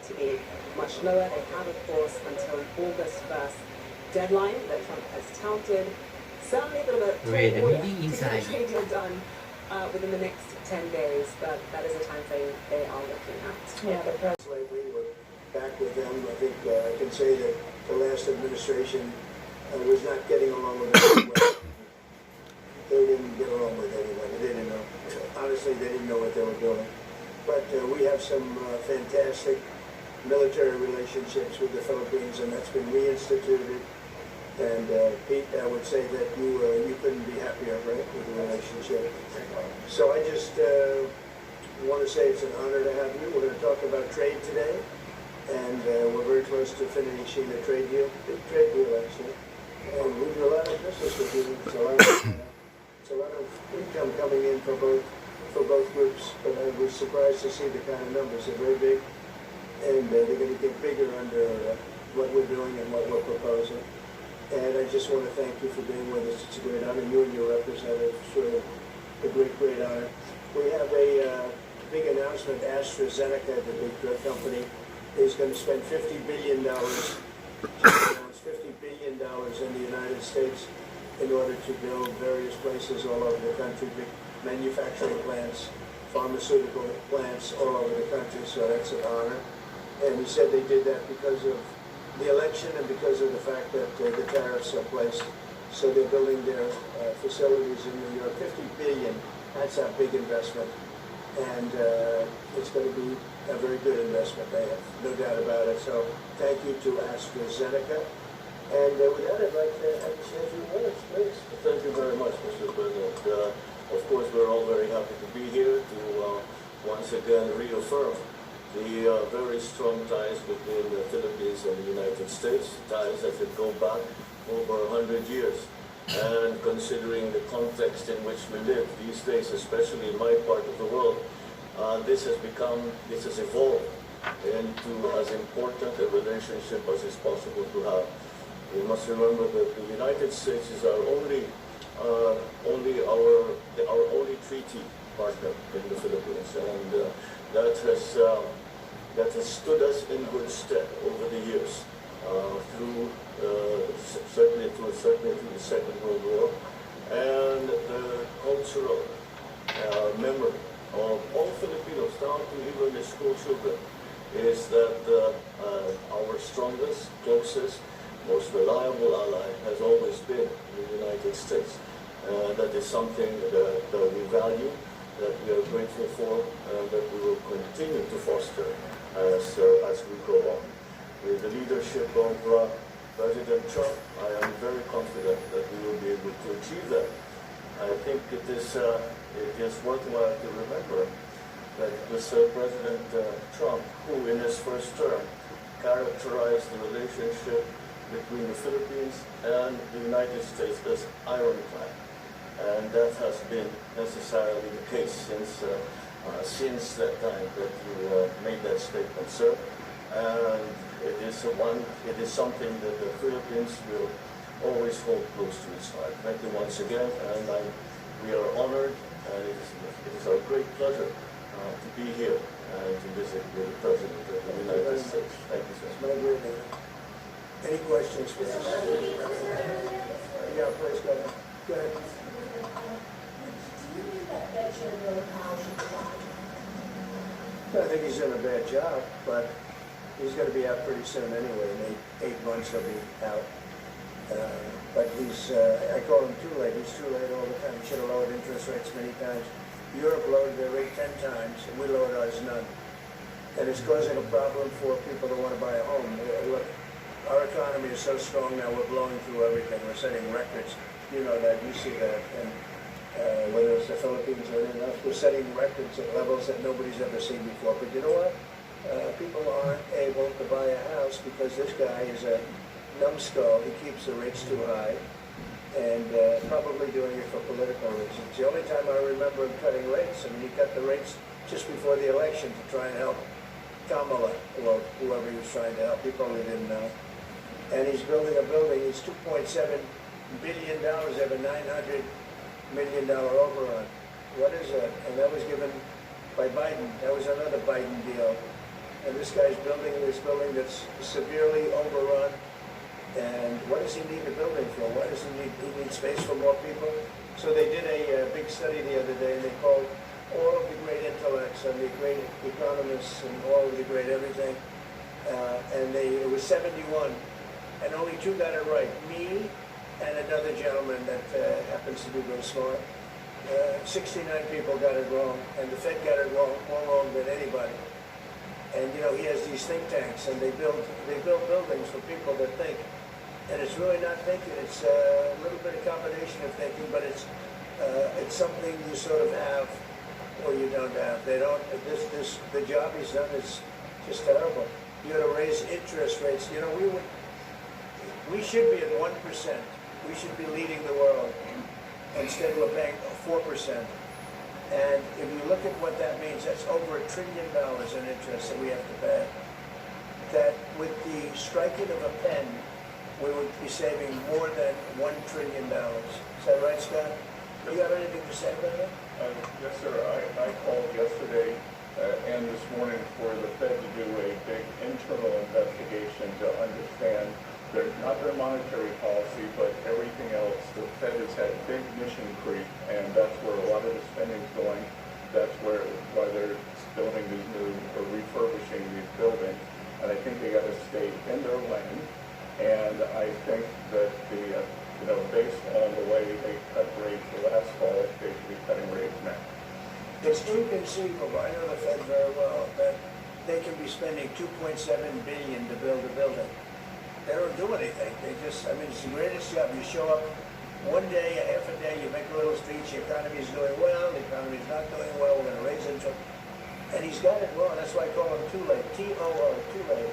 to be much lower. They have, of course, until August 1st deadline that Trump has touted. Certainly a bit of a tall order to get a trade deal done within the next 10 days, but that is a time frame they are looking at. Yeah, the president. Slavery, we're back with them. I think I can say that the last administration was not getting along with anyone. They didn't get along with anyone. They didn't know. Honestly, they didn't know what they were doing. But we have some fantastic military relationships with the Philippines, and that's been reinstituted. And Pete, I would say that you couldn't be happier, right, with the relationship. So I just want to say it's an honor to have you. We're going to talk about trade today, and we're very close to finishing a trade deal, big trade deal actually. And we do a lot of business with you. It's a lot of income coming in for both groups. But I was surprised to see the kind of numbers. They're very big, and they're going to get bigger under what we're doing and what we're proposing. And I just want to thank you for being with us. It's a great honor. You and your representative, sure, a great honor. We have a big announcement. AstraZeneca, the big drug company, is going to spend $50 billion, $50 billion in the United States in order to build various places all over the country, big manufacturing plants, pharmaceutical plants all over the country. So that's an honor. And he said they did that because of the election and because of the fact that the tariffs are placed. So they're building their facilities in New York. $50 billion, that's a big investment. And it's going to be a very good investment. I have no doubt about it. So thank you to AstraZeneca. And with that, I'd like to have you say a few words, please. Thank you very much, Mr. President. Of course, we're all very happy to be here to once again reaffirm the very strong ties between the Philippines and the United States, ties that could go back over 100 years. And considering the context in which we live these days, especially in my part of the world, this has evolved into as important a relationship as is possible to have. You must remember that the United States is our only treaty partner in the Philippines, and that has stood us in good stead over the years, certainly through the Second World War, and the cultural memory of all Filipinos, down to even the school children, is that our strongest, closest, most reliable ally has always been the United States. That is something that we value, that we are grateful for, and that we will continue to foster as we go on. With the leadership of President Trump, I am very confident that we will be able to achieve that. I think it is worthwhile to remember that it was President Trump who, in his first term, characterized the relationship between the Philippines and the United States as ironclad. And that has been necessarily the case since that time that you made that statement, sir. And it is something that the Philippines will always hold close to its heart. Thank you once again, and we are honored, and it is our great pleasure to be here and to visit with the President of the United States. Thank you, sir. It's my great honor. Any questions for us? Yeah, please go ahead. Go ahead. I think he's done a bad job, but he's going to be out pretty soon anyway. In eight months he'll be out. But I call him too late. He's too late all the time. He should have lowered interest rates many times. Europe lowered their rate 10 times, and we lowered ours none. And it's causing a problem for people that want to buy a home. Look, our economy is so strong now, we're blowing through everything. We're setting records. You know that, you see that. And whether it's the Philippines or anything else, we're setting records at levels that nobody's ever seen before. But you know what? People aren't able to buy a house because this guy is a numbskull. He keeps the rates too high, and probably doing it for political reasons. The only time I remember him cutting rates, he cut the rates just before the election to try and help Kamala, or whoever he was trying to help. He probably didn't know. And he's building a building. He's $2.7 billion. They have a $900 million overrun. What is that? And that was given by Biden. That was another Biden deal. And this guy's building this building that's severely overrun. And what does he need the building for? Why does he need space for more people? So they did a big study the other day, and they called all of the great intellects and the great economists and all of the great everything. And it was 71, and only 2 got it right. Me and another gentleman that happens to be very smart. 69 people got it wrong, and the Fed got it wrong, more wrong than anybody. And you know, he has these think tanks, and they build buildings for people that think. And it's really not thinking; it's a little bit of combination of thinking, but it's something you sort of have or you don't have. They don't. The job he's done is just terrible. You got to raise interest rates. You know, we should be at 1%. We should be leading the world. Instead, we're paying 4%. And if you look at what that means, that's over $1 trillion in interest that we have to pay. That with the striking of a pen, we would be saving more than $1 trillion. Is that right, Scott? Do you have anything to say about that? Yes, sir. I called yesterday and this morning for the Fed to do a big internal investigation to understand not their monetary policy, but everything else. The Fed has had big mission creep, and that's where a lot of the spending's going. That's why they're building these new or refurbishing these buildings. And I think they got to stay in their lane. And I think that based on the way they cut rates last fall, they should be cutting rates now. It's inconceivable. I know the Fed very well that they can be spending $2.7 billion to build a building. They don't do anything. It's the greatest job. You show up one day, a half a day, you make a little speech, the economy's doing well, the economy's not doing well, we're going to raise interest. And he's got it wrong. That's why I call him too late. T-O-O, too late.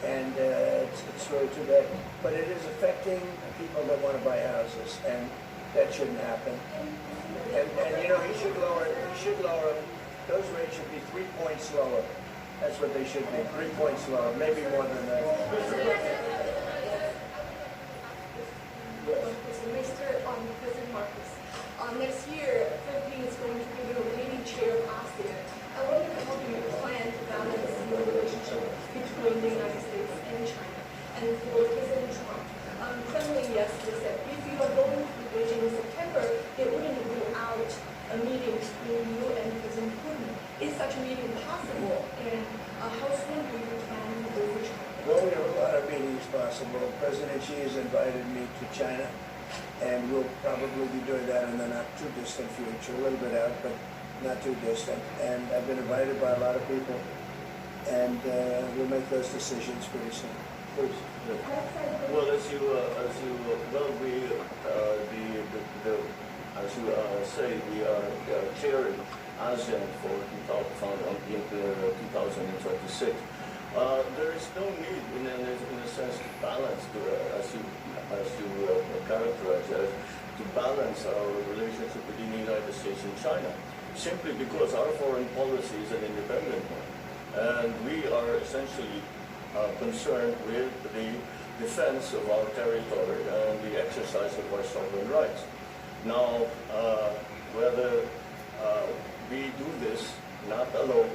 And it's really too bad. But it is affecting people that want to buy houses, and that shouldn't happen. And you know, he should lower them. Those rates should be 3 points lower. That's what they should be, 3 points lower, maybe more than that. President Marcos, next year, Philippines is going to be the leading chair of ASEAN. I wonder how do you plan to balance the relationship between the United States and China? And for President Trump, Kremlin yesterday said if you are going to Beijing in September, they wouldn't rule out a meeting between you and President Putin. Is such a meeting possible? And how soon do you plan to go to China? Well, we have a lot of meetings possible. President Xi has invited me to China, and we'll probably be doing that in the not too distant future, a little bit out, but not too distant. And I've been invited by a lot of people, and we'll make those decisions pretty soon. Please. Well, as you say, we are chairing ASEAN for 2026. There is no need, in a sense, to balance, as you characterize it, to balance our relationship between the United States and China, simply because our foreign policy is an independent one, and we are essentially concerned with the defense of our territory and the exercise of our sovereign rights. Now, whether we do this not alone,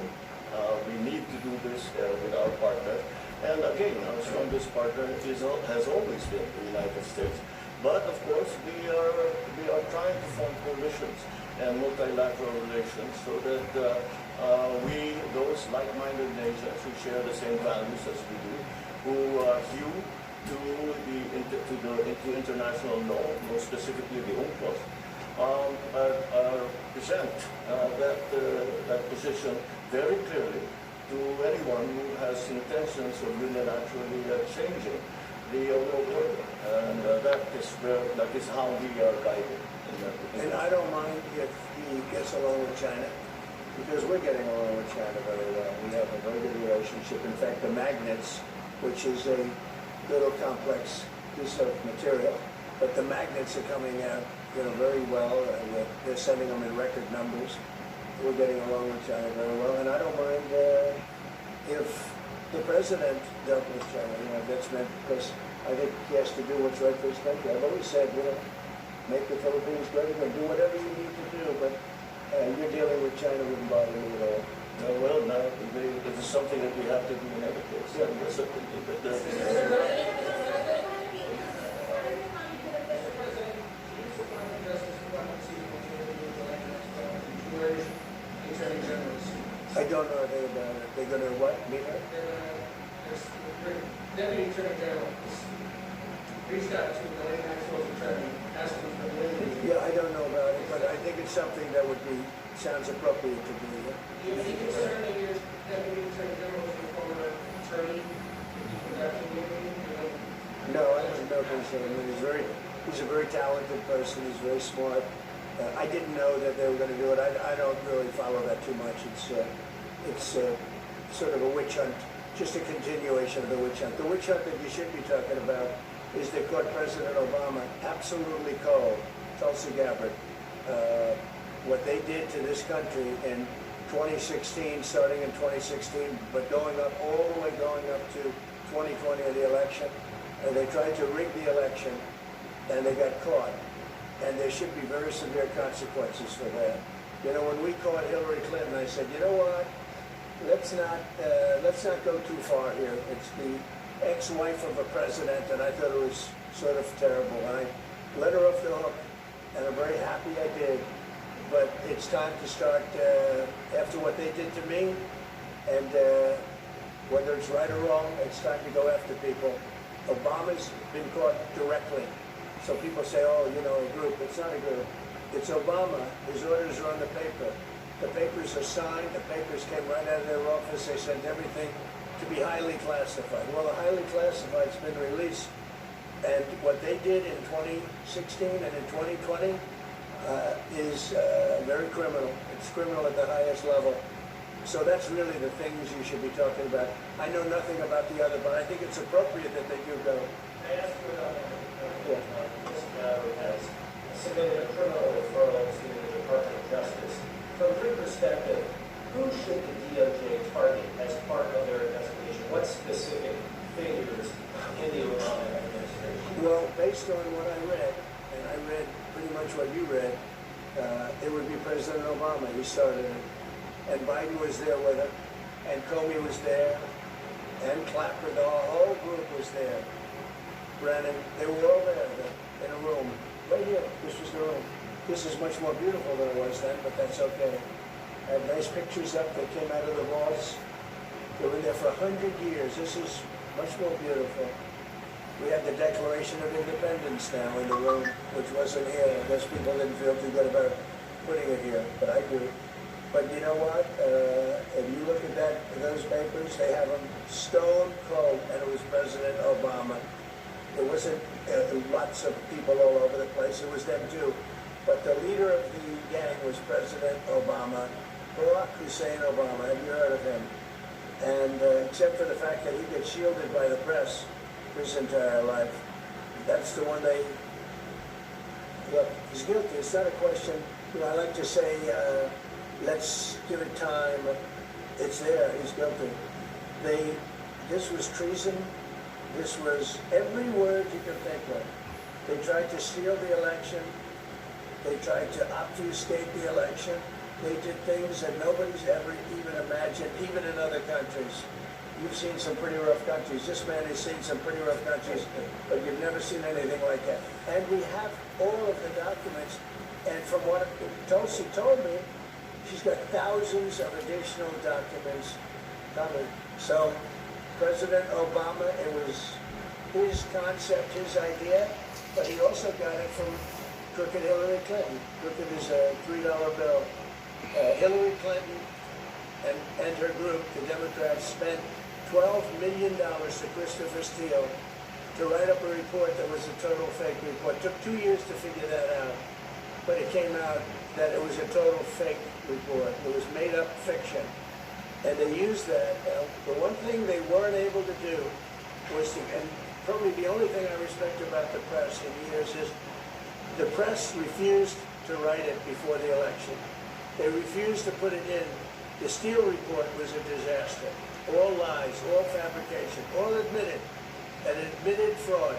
we need to do this with our partner. And again, our strongest partner has always been the United States. But of course, we are trying to form coalitions and multilateral relations so that those like-minded nations who share the same values as we do, who hew to international law, more specifically the UNCLOS, present that position very clearly to anyone who has intentions of unilaterally changing the world order, and that is how we are guided. And I don't mind if he gets along with China, because we're getting along with China very well. We have a very good relationship. In fact, the magnets, which is a little complex piece of material, but the magnets are coming out, very well. They're sending them in record numbers. We're getting along with China very well, and I don't mind if the president dealt with China. That's meant because I think he has to do what's right for his country. I've always said, make the Philippines great again. Do whatever you need to do, but you're dealing with China wouldn't bother me at all. Well, now, it is something that we have to do in every case. Yeah. That's something that I don't know anything about it. They're going to what? Meet her? Deputy Attorney General reached out to the late Maxwell's attorney, asking for the Yeah, I don't know about it, but I think it's something that would be, sounds appropriate to do. Yeah? Do you think concerning your Deputy Attorney General as a former attorney? No, I have no concern. I mean, he's a very talented person. He's very smart. I didn't know that they were going to do it. I don't really follow that too much. It's sort of a witch hunt, just a continuation of the witch hunt. The witch hunt that you should be talking about is they caught President Obama absolutely cold, Tulsi Gabbard. What they did to this country in 2016, starting in 2016, but going up all the way to 2020 of the election. And they tried to rig the election, and they got caught. And there should be very severe consequences for that. You know, when we caught Hillary Clinton, I said, you know what? Let's not go too far here. It's the ex-wife of a president, and I thought it was sort of terrible. And I let her off the hook, and I'm very happy I did. But it's time to start, after what they did to me, and whether it's right or wrong, it's time to go after people. Obama's been caught directly. So people say, oh, you know, a group. It's not a group. It's Obama. His orders are on the paper. The papers are signed. The papers came right out of their office. They sent everything to be highly classified. Well, the highly classified's been released. And what they did in 2016 and in 2020 is very criminal. It's criminal at the highest level. So that's really the things you should be talking about. I know nothing about the other, but I think it's appropriate that they do go. I asked you about that. Yeah. This matter has submitted a criminal referral to the Department of Justice. From your perspective, who should the DOJ target as part of their investigation? What specific figures in the Obama administration? Well, based on what I read, and I read pretty much what you read, it would be President Obama. He started it. And Biden was there with him, and Comey was there, and Clapper, the whole group was there. Brennan, they were all there in a room. Right here, this was the room. This is much more beautiful than it was then, but that's okay. I have nice pictures up that came out of the vaults. They were there for 100 years. This is much more beautiful. We have the Declaration of Independence now in the room, which wasn't here. I guess people didn't feel too good about putting it here, but I do. But you know what? If you look at those papers, they have them stone cold, and it was President Obama. It wasn't lots of people all over the place. It was them too. But the leader of the gang was President Obama, Barack Hussein Obama. Have you heard of him? And except for the fact that he gets shielded by the press his entire life, that's the one they... Look, he's guilty. It's not a question. You know, I like to say... let's give it time. It's there. He's guilty. This was treason. This was every word you can think of. They tried to steal the election. They tried to obfuscate the election. They did things that nobody's ever even imagined, even in other countries. You've seen some pretty rough countries. This man has seen some pretty rough countries, but you've never seen anything like that. And we have all of the documents. And from what Tulsi told me, she's got thousands of additional documents coming. So President Obama, it was his concept, his idea, but he also got it from crooked Hillary Clinton. Crooked is a $3 bill. Hillary Clinton and her group, the Democrats, spent $12 million to Christopher Steele to write up a report that was a total fake report. It took 2 years to figure that out, but it came out that it was a total fake report. It was made up fiction. And they used that. The one thing they weren't able to do was to, and probably the only thing I respect about the press in years is the press refused to write it before the election. They refused to put it in. The Steele report was a disaster. All lies, all fabrication, all admitted, an admitted fraud.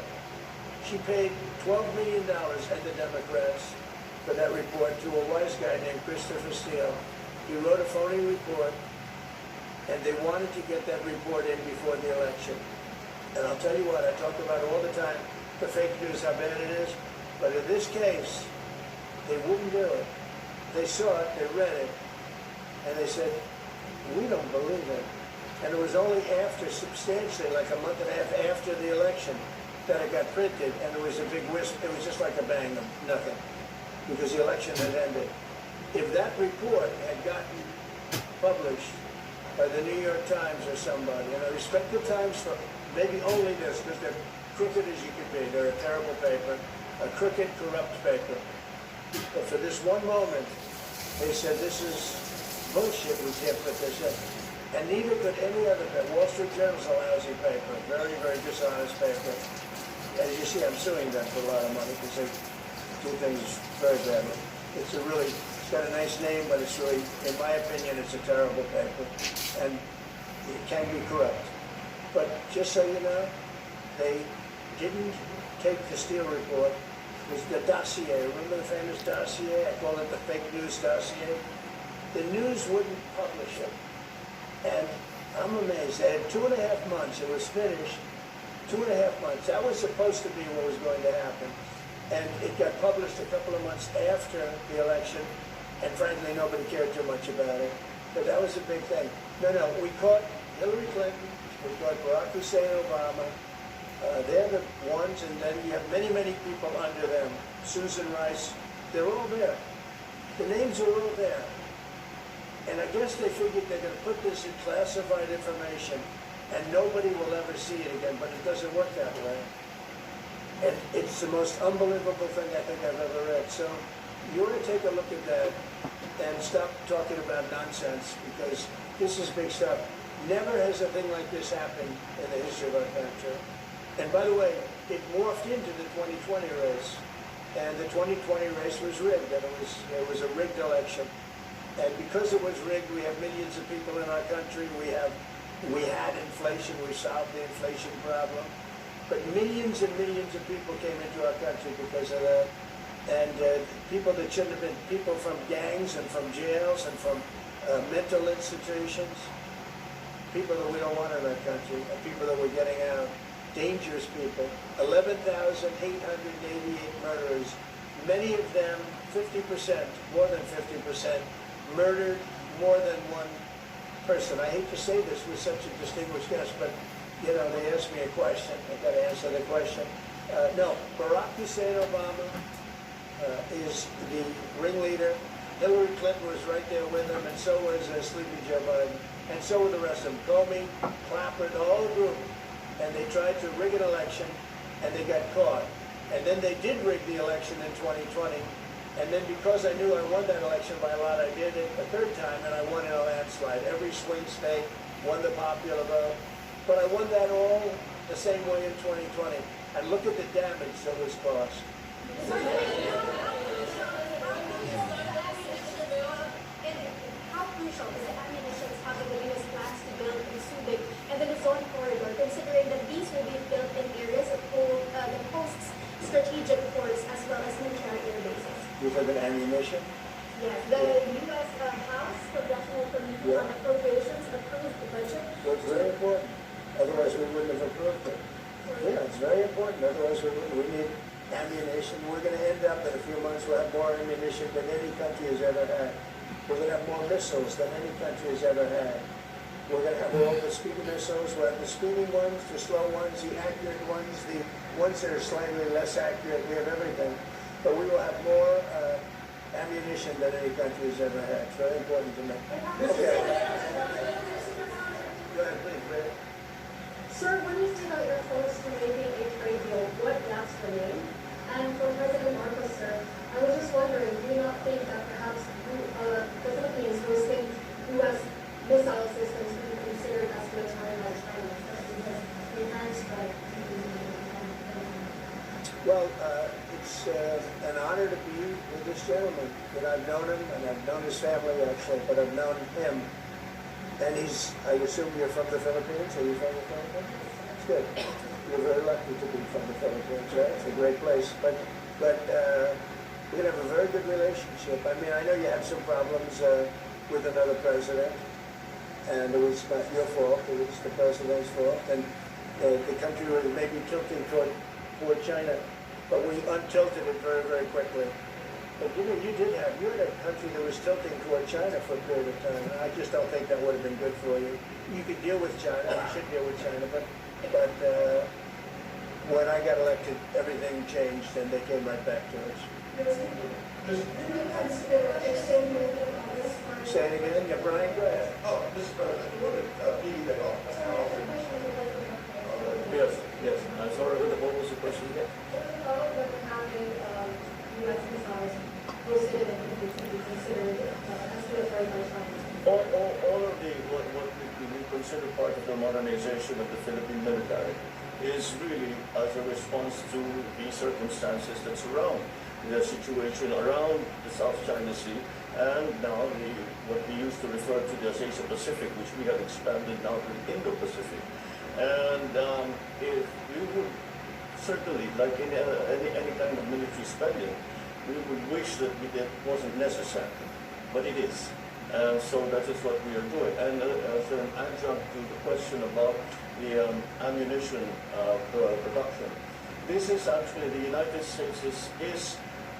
She paid $12 million and the Democrats for that report to a wise guy named Christopher Steele. He wrote a phony report, and they wanted to get that report in before the election. And I'll tell you what, I talk about all the time, the fake news, how bad it is, but in this case, they wouldn't do it. They saw it, they read it, and they said, we don't believe it. And it was only after, substantially, like a month and a half after the election, that it got printed, and there was a big wisp. It was just like a bang of nothing, because the election had ended. If that report had gotten published by the New York Times or somebody, and I respect the Times for maybe only this, because they're crooked as you could be. They're a terrible paper, a crooked, corrupt paper. But for this one moment, they said, this is bullshit, we can't put this in. And neither could any other paper. Wall Street Journal's a lousy paper, very, very dishonest paper. As you see, I'm suing them for a lot of money because they do things very badly. It's got a nice name, but it's really, in my opinion, it's a terrible paper. And it can be corrupt. But just so you know, they didn't take the Steele report. It was the dossier. Remember the famous dossier? I call it the fake news dossier. The news wouldn't publish it. And I'm amazed. They had 2.5 months. It was finished. 2.5 months. That was supposed to be what was going to happen. And it got published a couple of months after the election. And frankly, nobody cared too much about it. But that was a big thing. No, we caught Hillary Clinton. We caught Barack Hussein Obama. They're the ones, and then you have many, many people under them. Susan Rice. They're all there. The names are all there. And I guess they figured they're going to put this in classified information, and nobody will ever see it again, but it doesn't work that way. And it's the most unbelievable thing I think I've ever read. So you ought to take a look at that and stop talking about nonsense, because this is big stuff. Never has a thing like this happened in the history of our country. And by the way, it morphed into the 2020 race. And the 2020 race was rigged, and it was a rigged election. And because it was rigged, we have millions of people in our country. We had inflation. We solved the inflation problem. But millions and millions of people came into our country because of that. And people that shouldn't have been, people from gangs and from jails and from mental institutions, people that we don't want in our country, and people that we're getting out, dangerous people. 11,888 murderers, many of them, 50%, more than 50%, murdered more than one person. I hate to say this with such a distinguished guest, but, you know, they asked me a question. I've got to answer the question. No, Barack Hussein Obama is the ringleader. Hillary Clinton was right there with him, and so was Sleepy Joe Biden. And so were the rest of them. Comey, Clapper, the whole group. And they tried to rig an election, and they got caught. And then they did rig the election in 2020. And then because I knew I won that election by a lot, I did it a third time, and I won in a landslide. Every swing state, won the popular vote. But I won that all the same way in 2020. And look at the damage that was caused. How crucial is the ammunition having the U.S. plans to build in Subic and the Luzon corridor, considering that these will be built in areas that hosts strategic ports as well as military air bases? You talking about ammunition? Yes, the U.S. House Congressional Committee on Appropriations approved the budget. So it's very important. Otherwise, we wouldn't have approved it. Yeah, it's very important. Otherwise, we need ammunition. We're going to end up in a few months, we'll have more ammunition than any country has ever had. We're going to have more missiles than any country has ever had. We're going to have all the speedy missiles. We'll have the speeding ones, the slow ones, the accurate ones, the ones that are slightly less accurate. We have everything. But we will have more ammunition than any country has ever had. It's very important to me. Okay. Go ahead, please, Ray. Sir, when you say that you're opposed to making a trade deal, what gaps remain? And for President Marcos, sir, I was just wondering, do you not think that perhaps the Philippines hosting U.S. missile systems would be considered as military by China, because they can strike? Well, it's an honor to be with this gentleman. That I've known him, and I've known his family actually, but I've known him. And I assume you're from the Philippines? Are you from the Philippines? It's good. You're very lucky to be from the Philippines, right? It's a great place. But we're going to have a very good relationship. I mean, I know you had some problems with another president. and it was not your fault, it was the president's fault, and the country was maybe tilting toward China, but we untilted it very, very quickly. But you had a country that was tilting toward China for a period of time, and I just don't think that would have been good for you. You could deal with China, you should deal with China, but when I got elected, everything changed, and they came right back to us. Say it again, yeah, Brian, go ahead. Oh, Mr. President, I wanted to piggyback off that. Yes, I'm sorry, what was the question again? All of what we consider part of the modernization of the Philippine military is really as a response to the circumstances that surround the situation around the South China Sea and now what we used to refer to as Asia Pacific, which we have expanded now to the Indo-Pacific. And if we would certainly, like in any kind of military spending, we would wish that that wasn't necessary, but it is. And so that is what we are doing. And as an adjunct to the question about the ammunition production, this is actually the United States is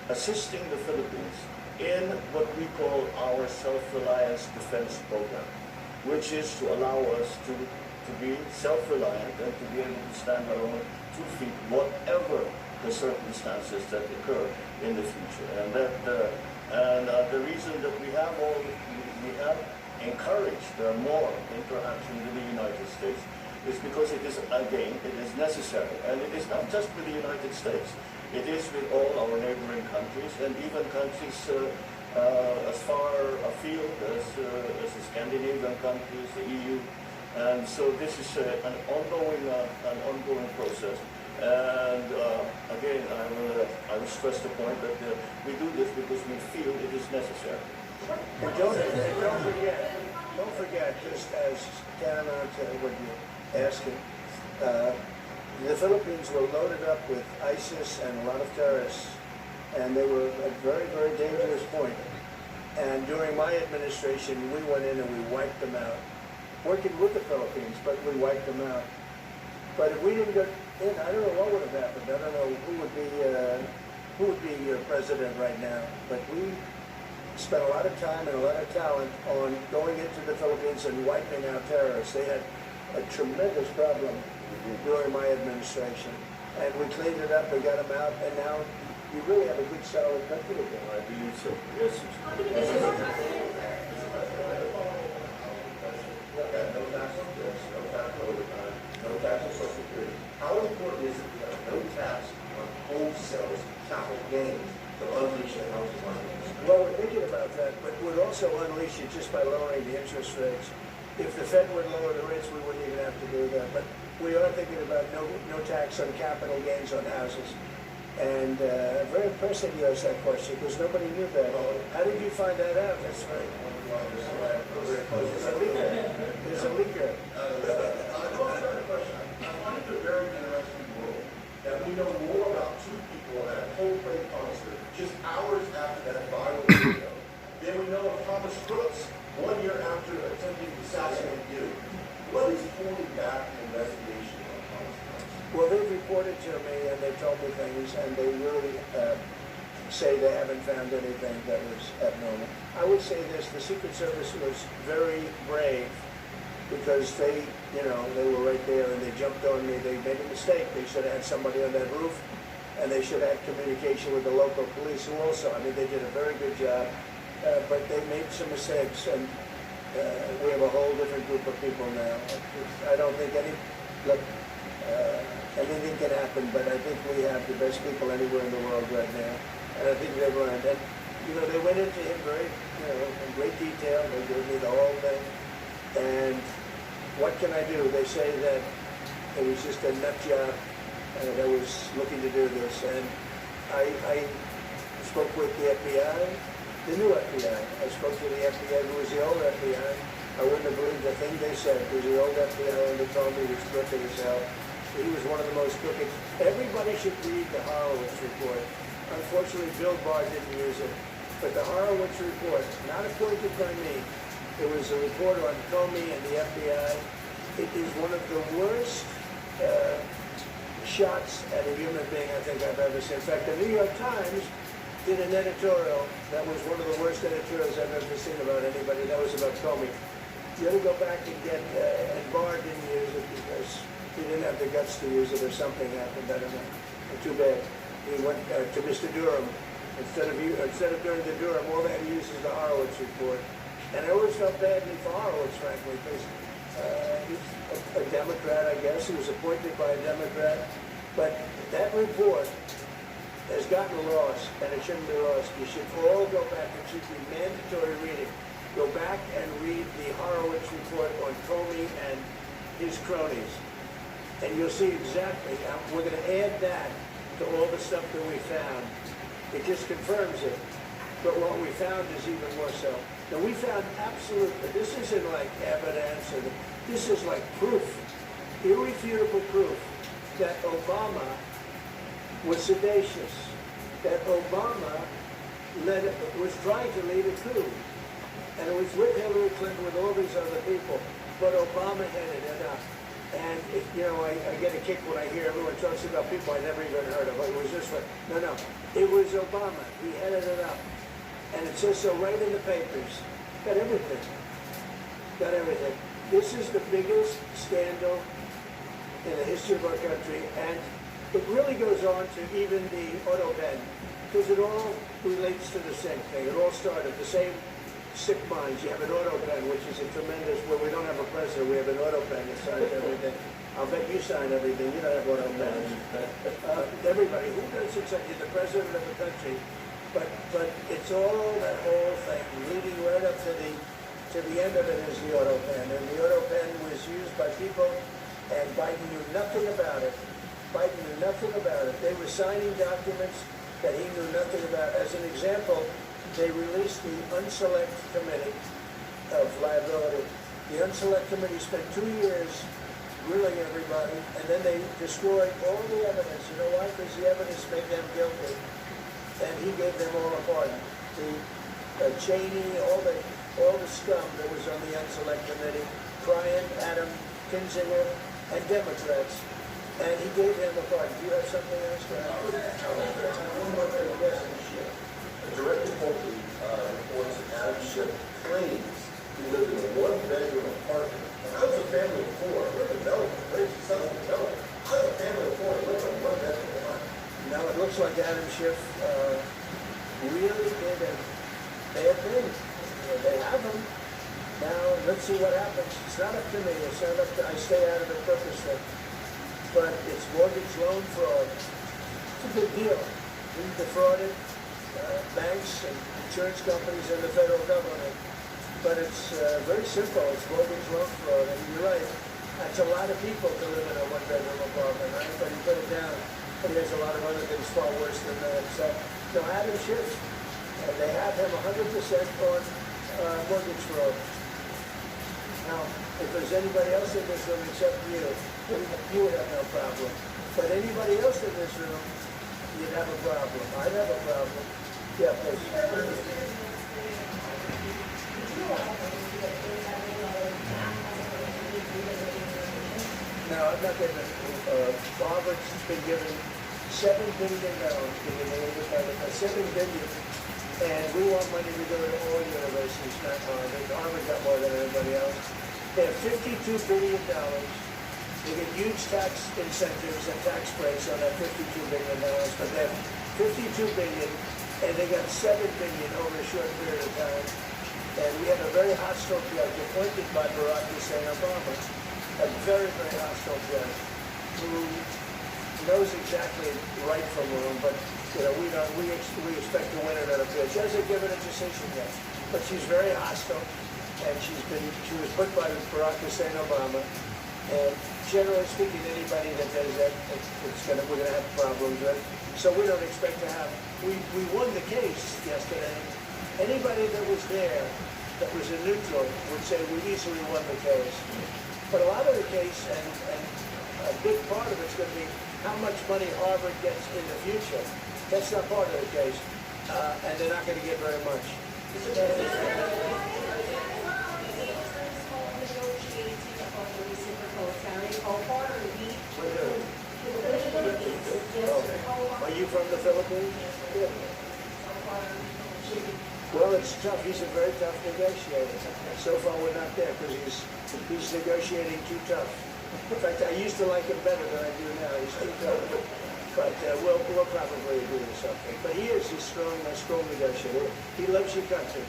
assisting the Philippines in what we call our self-reliance defense program, which is to allow us to be self-reliant and to be able to stand our own 2 feet, whatever the circumstances that occur in the future. And the reason that we have encouraged more interaction with the United States is because it is, again, it is necessary. And it is not just with the United States. It is with all our neighboring countries and even countries as far afield as the Scandinavian countries, the EU. And so this is an ongoing process. And again, I will stress the point that we do this because we feel it is necessary. And don't forget, just as tantamount to what you're asking, the Philippines were loaded up with ISIS and a lot of terrorists, and they were at a very, very dangerous point. And during my administration, we went in and we wiped them out, working with the Philippines, but we wiped them out. But if we didn't get in, I don't know what would have happened. I don't know who would be your president right now. But we spent a lot of time and a lot of talent on going into the Philippines and wiping out terrorists. They had a tremendous problem during my administration. And we cleaned it up, we got them out, and now you really have a good solid country again. I believe so, yes. No tax on Social Security. How important is it to have no tax on home sales, capital gains, to unleash the housing market? Well, we're thinking about that, but we'd also unleash it just by lowering the interest rates. If the Fed would lower the rates, we wouldn't even have to do that. But we are thinking about no tax on capital gains on houses. And very impressed that you asked that question because nobody knew that. How did you find that out? That's right. There's a leaker. There's a leaker. I find it a very interesting world that we know more about 2 people at a Coldplay concert just hours after that viral video than we know of Thomas Brooks 1 year after attempting to assassinate you. What is holding back the investigation on Thomas Brooks? Well, they've reported to me and they've told me things, and they really say they haven't found anything that was abnormal. I would say this: the Secret Service was very brave because they were right there and they jumped on me. They made a mistake. They should have had somebody on that roof, and they should have had communication with the local police, who also, they did a very good job, but they made some mistakes, and we have a whole different group of people now. I don't think anything can happen, but I think we have the best people anywhere in the world right now, and I think they've learned. And they went into him in great detail. They gave me the whole thing, and what can I do? They say that it was just a nut job that was looking to do this, and I spoke with the FBI, the new FBI. I spoke to the FBI, who was the old FBI. I wouldn't have believed the thing they said, because the old FBI and they told me he was crooked as hell. He was one of the most crooked. Everybody should read the Horowitz report. Unfortunately, Bill Barr didn't use it. But the Horowitz report, not appointed by me, There was a report on Comey and the FBI. It is one of the worst shots at a human being I think I've ever seen. In fact, the New York Times did an editorial that was one of the worst editorials I've ever seen about anybody. That was about Comey. You ought to go back and get, and Barr didn't use it because he didn't have the guts to use it or something happened. I don't know. Too bad. He went to Mr. Durham. Instead of doing the Durham, all they had to use is the Horowitz report. And I always felt badly for Horowitz, frankly, because he's a Democrat, I guess. He was appointed by a Democrat. But that report has gotten lost, and it shouldn't be lost. You should all go back. It should be mandatory reading. Go back and read the Horowitz report on Comey and his cronies. And you'll see exactly, we're going to add that to all the stuff that we found. It just confirms it. But what we found is even more so. Now we found absolutely, this isn't like evidence, or this is like proof, irrefutable proof that Obama was sedacious, that Obama was trying to lead a coup. And it was with Hillary Clinton, with all these other people, but Obama headed it up. And, I get a kick when I hear everyone talks about people I never even heard of. It was this one. No. It was Obama. He headed it up. And it says so right in the papers. Got everything. Got everything. This is the biggest scandal in the history of our country. And it really goes on to even the auto pen. Because it all relates to the same thing. It all started the same sick minds. You have an auto pen, which is a tremendous, where we don't have a president, we have an auto pen that signs everything. I'll bet you sign everything. You don't have auto pens. Everybody, who does it? You're the president of the country. But it's all that whole thing, leading right up to the end of it is the auto pen. And the auto pen was used by people, and Biden knew nothing about it. Biden knew nothing about it. They were signing documents that he knew nothing about. As an example, they released the Unselect Committee of Liability. The Unselect Committee spent 2 years grilling everybody, and then they destroyed all the evidence. You know why? Because the evidence made them guilty, and he gave them all a pardon. The Cheney, all the scum that was on the Unselect Committee, Bryant, Adam, Kinzinger, and Democrats, and he gave them a pardon. Do you have something else to add? One more thing, yes. The direct reporting reports that Adam Schiff claims he lived in a one-bedroom apartment. I was a family of four. We're a developer, very successful developer. I was a family of four. I lived in a one-bedroom apartment. Now it looks like Adam Schiff really did a bad thing. They have him. Now let's see what happens. It's not up to me. It's not up to, I stay out of it purposely. But it's mortgage loan fraud. It's a big deal. We defrauded banks and insurance companies and the federal government. But it's very simple. It's mortgage loan fraud. And you're right. That's a lot of people to live in a one-bedroom apartment, right? But he put it down. But he has a lot of other things far worse than that. So Adam Schiff, they have him 100% on mortgage fraud. Now, if there's anybody else in this room except you, you would have no problem. But anybody else in this room, you'd have a problem. I'd have a problem. Yeah, please. No, I'm not giving. Harvard's been given $7 billion. $7 billion. And we want money to go to all universities, not Harvard. Harvard got more than everybody else. They have $52 billion. They get huge tax incentives and tax breaks on that $52 billion. But they have $52 billion, and they got $7 billion over a short period of time. And we have a very hostile judge appointed by Barack Hussein Obama, a very, very hostile judge who knows exactly right from wrong, but we expect to win it at a appeal. She hasn't given a decision yet, but she's very hostile, and she was put by Barack Hussein Obama. And generally speaking, anybody that does that, we're gonna have problems with. So we don't expect to have. We won the case yesterday. Anybody that was there, that was a neutral, would say we easily won the case. But a lot of the case, and a big part of it's going to be how much money Harvard gets in the future. That's not part of the case, and they're not going to get very much. from the Philippines? Yeah. Well, it's tough. He's a very tough negotiator. So far, we're not there because he's negotiating too tough. In fact, I used to like him better than I do now. He's too tough. But we'll probably agree to something. But he's a strong negotiator. He loves your country.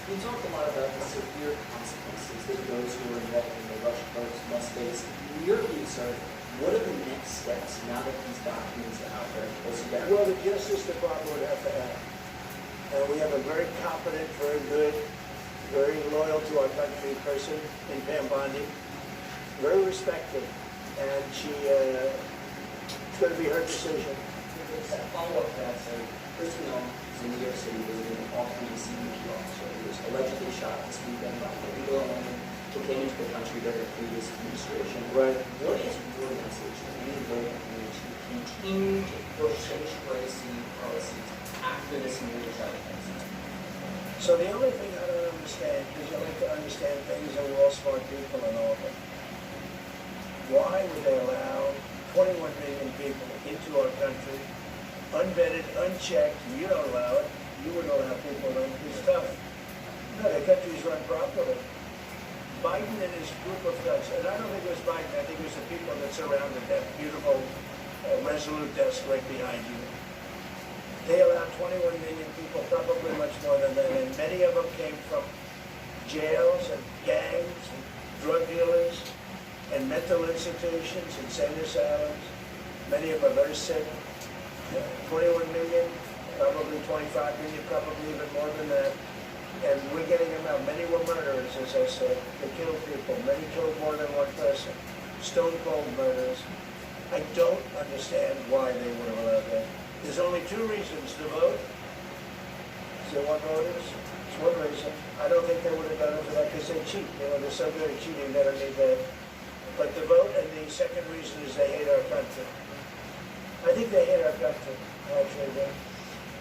We talk a lot about the severe consequences that those who are involved in the Rush votes must face. Your views are, what are the next steps now that these documents are out there? Well, the Justice Department would have to act. We have a very competent, very good, very loyal to our country person in Pam Bondi, very respected, and it's going to be her decision. Follow up to that, so Kristen Elm is in New York City visiting all three CBP officers who was allegedly shot this weekend by illegal element who came into the country during the previous administration. Right. What is your message to any voting community to continue to push race policies after this new development? So the only thing I don't understand, because you like to understand things and we're all smart people and all, but why would they allow 21 million people into our country, unvetted, unchecked? You don't allow it. You wouldn't allow people in. It's tough. No, the country's run properly. Biden and his group of thugs, and I don't think it was Biden, I think it was the people that surrounded that beautiful, resolute desk right behind you. They allowed 21 million people, probably much more than that, and many of them came from jails and gangs and drug dealers and mental institutions, insane asylums. Many of them are very sick. 21 million, probably 25 million, probably even more than that. And we're getting them out. Many were murderers, as I said. They killed people. Many killed more than one person. Stone cold murders. I don't understand why they would have allowed that. There's only two reasons to vote. Is there one voters? It's one reason. I don't think they would have done it for that because they cheat. You know, they're so good at cheating, they don't need that. But the vote, and the second reason is they hate our country. I think they hate our country, actually,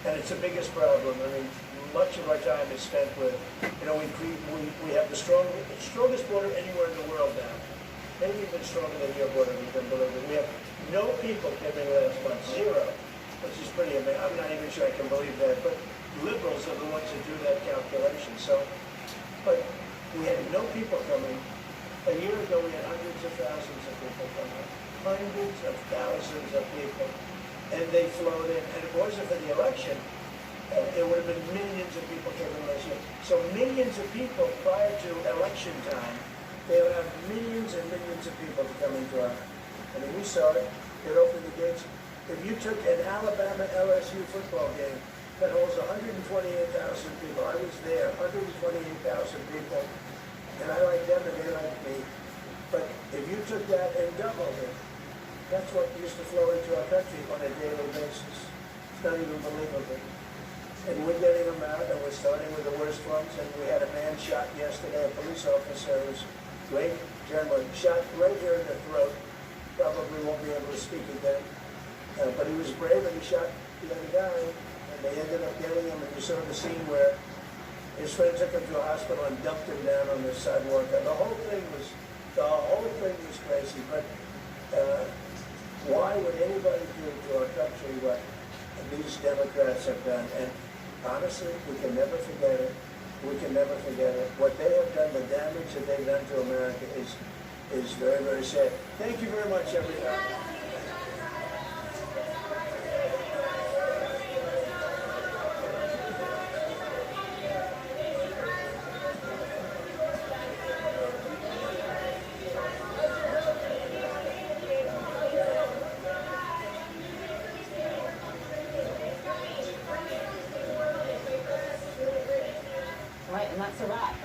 and it's the biggest problem. I mean, much of our time is spent with, you know, we have the strongest border anywhere in the world now. Maybe even stronger than your border, you can believe it. We have no people coming last month, zero, which is pretty amazing. I'm not even sure I can believe that, but liberals are the ones that do that calculation. So, but we had no people coming. A year ago, we had hundreds of thousands of people coming. Hundreds of thousands of people. And they flowed in. And if it wasn't for the election, it would have been millions of people coming last year. So millions of people prior to election time, they would have millions and millions of people to come into our. I mean, we saw it. It opened the gates. If you took an Alabama LSU football game that holds 128,000 people, I was there, 128,000 people, and I like them and they like me. But if you took that and doubled it, that's what used to flow into our country on a daily basis. It's not even believable. And we're getting them out, and we're starting with the worst ones. And we had a man shot yesterday, a police officer who's great gentleman, shot right here in the throat. Probably won't be able to speak again. But he was brave, and he shot the other guy. And they ended up getting him, and you saw the scene where his friend took him to a hospital and dumped him down on the sidewalk. And the whole thing was crazy. But why would anybody do to our country what these Democrats have done? And honestly, we can never forget it. We can never forget it. What they have done, the damage that they've done to America is very, very sad. Thank you very much, everybody. Right, and that's a wrap.